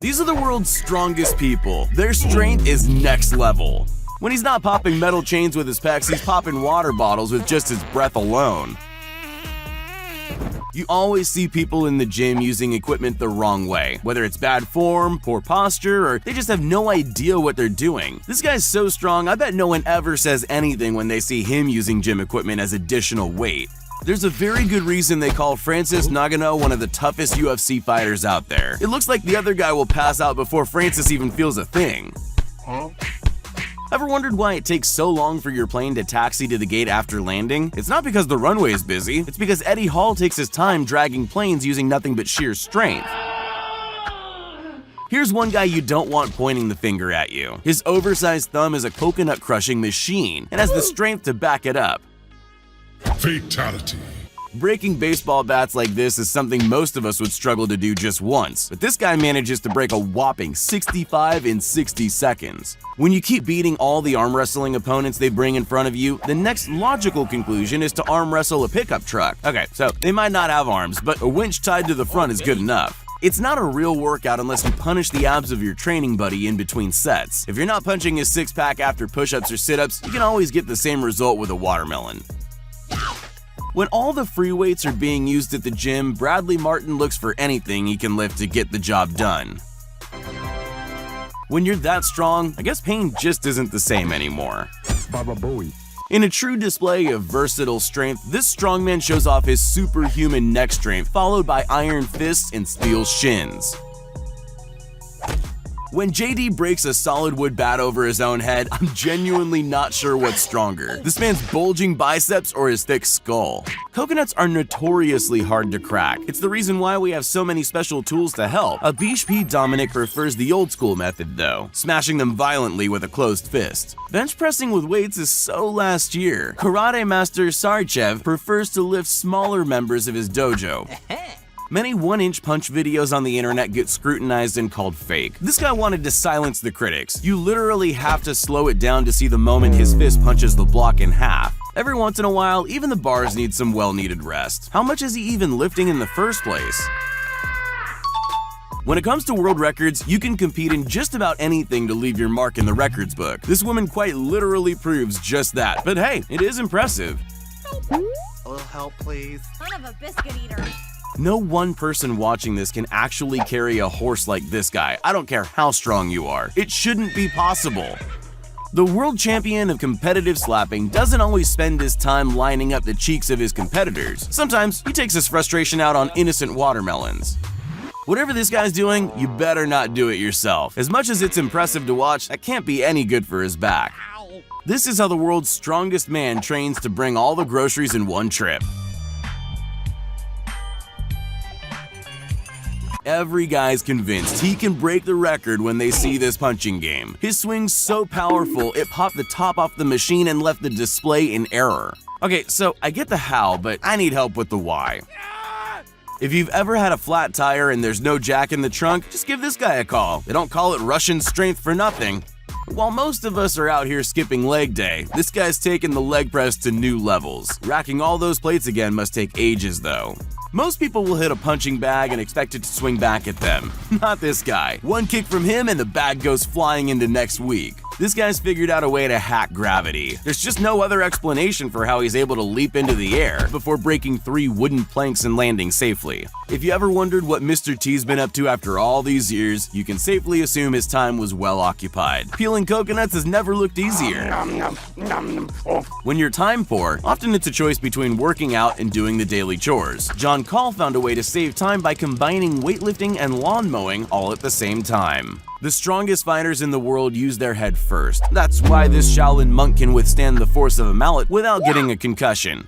These are the world's strongest people. Their strength is next level. When he's not popping metal chains with his pecs, he's popping water bottles with just his breath alone. You always see people in the gym using equipment the wrong way, whether it's bad form, poor posture, or they just have no idea what they're doing. This guy's so strong, I bet no one ever says anything when they see him using gym equipment as additional weight. There's a very good reason they call Francis Ngannou one of the toughest UFC fighters out there. It looks like the other guy will pass out before Francis even feels a thing. Ever wondered why it takes so long for your plane to taxi to the gate after landing? It's not because the runway is busy, it's because Eddie Hall takes his time dragging planes using nothing but sheer strength. Here's one guy you don't want pointing the finger at you. His oversized thumb is a coconut crushing machine and has the strength to back it up. Fatality. Breaking baseball bats like this is something most of us would struggle to do just once, but this guy manages to break a whopping 65 in 60 seconds. When you keep beating all the arm wrestling opponents they bring in front of you, the next logical conclusion is to arm wrestle a pickup truck. Okay, so they might not have arms, but a winch tied to the front is good enough. It's not a real workout unless you punish the abs of your training buddy in between sets. If you're not punching his six-pack after push-ups or sit-ups, you can always get the same result with a watermelon. When all the free weights are being used at the gym, Bradley Martin looks for anything he can lift to get the job done. When you're that strong, I guess pain just isn't the same anymore. Baba Bowie. In a true display of versatile strength, this strongman shows off his superhuman neck strength, followed by iron fists and steel shins. When JD breaks a solid wood bat over his own head, I'm genuinely not sure what's stronger, this man's bulging biceps or his thick skull. Coconuts are notoriously hard to crack. It's the reason why we have so many special tools to help. Abish P. Dominic prefers the old school method though, smashing them violently with a closed fist. Bench pressing with weights is so last year. Karate master Sarchev prefers to lift smaller members of his dojo. Many one-inch punch videos on the internet get scrutinized and called fake. This guy wanted to silence the critics. You literally have to slow it down to see the moment his fist punches the block in half. Every once in a while, even the bars need some well-needed rest. How much is he even lifting in the first place? When it comes to world records, you can compete in just about anything to leave your mark in the records book. This woman quite literally proves just that. But hey, it is impressive. A little help, please. Son of a biscuit eater. No one person watching this can actually carry a horse like this guy. I don't care how strong you are. It shouldn't be possible. The world champion of competitive slapping doesn't always spend his time lining up the cheeks of his competitors. Sometimes he takes his frustration out on innocent watermelons. Whatever this guy's doing, you better not do it yourself. As much as it's impressive to watch, that can't be any good for his back. This is how the world's strongest man trains to bring all the groceries in one trip. Every guy's convinced he can break the record when they see this punching game. His swing's so powerful, it popped the top off the machine and left the display in error. Okay, so I get the how, but I need help with the why. If you've ever had a flat tire and there's no jack in the trunk, just give this guy a call. They don't call it Russian strength for nothing. While most of us are out here skipping leg day, this guy's taking the leg press to new levels. Racking all those plates again must take ages though. Most people will hit a punching bag and expect it to swing back at them. Not this guy. One kick from him and the bag goes flying into next week. This guy's figured out a way to hack gravity. There's just no other explanation for how he's able to leap into the air before breaking 3 wooden planks and landing safely. If you ever wondered what Mr. T's been up to after all these years, you can safely assume his time was well occupied. Peeling coconuts has never looked easier. When you're time poor, often it's a choice between working out and doing the daily chores. John Call found a way to save time by combining weightlifting and lawn mowing all at the same time. The strongest fighters in the world use their head first. That's why this Shaolin monk can withstand the force of a mallet without getting a concussion.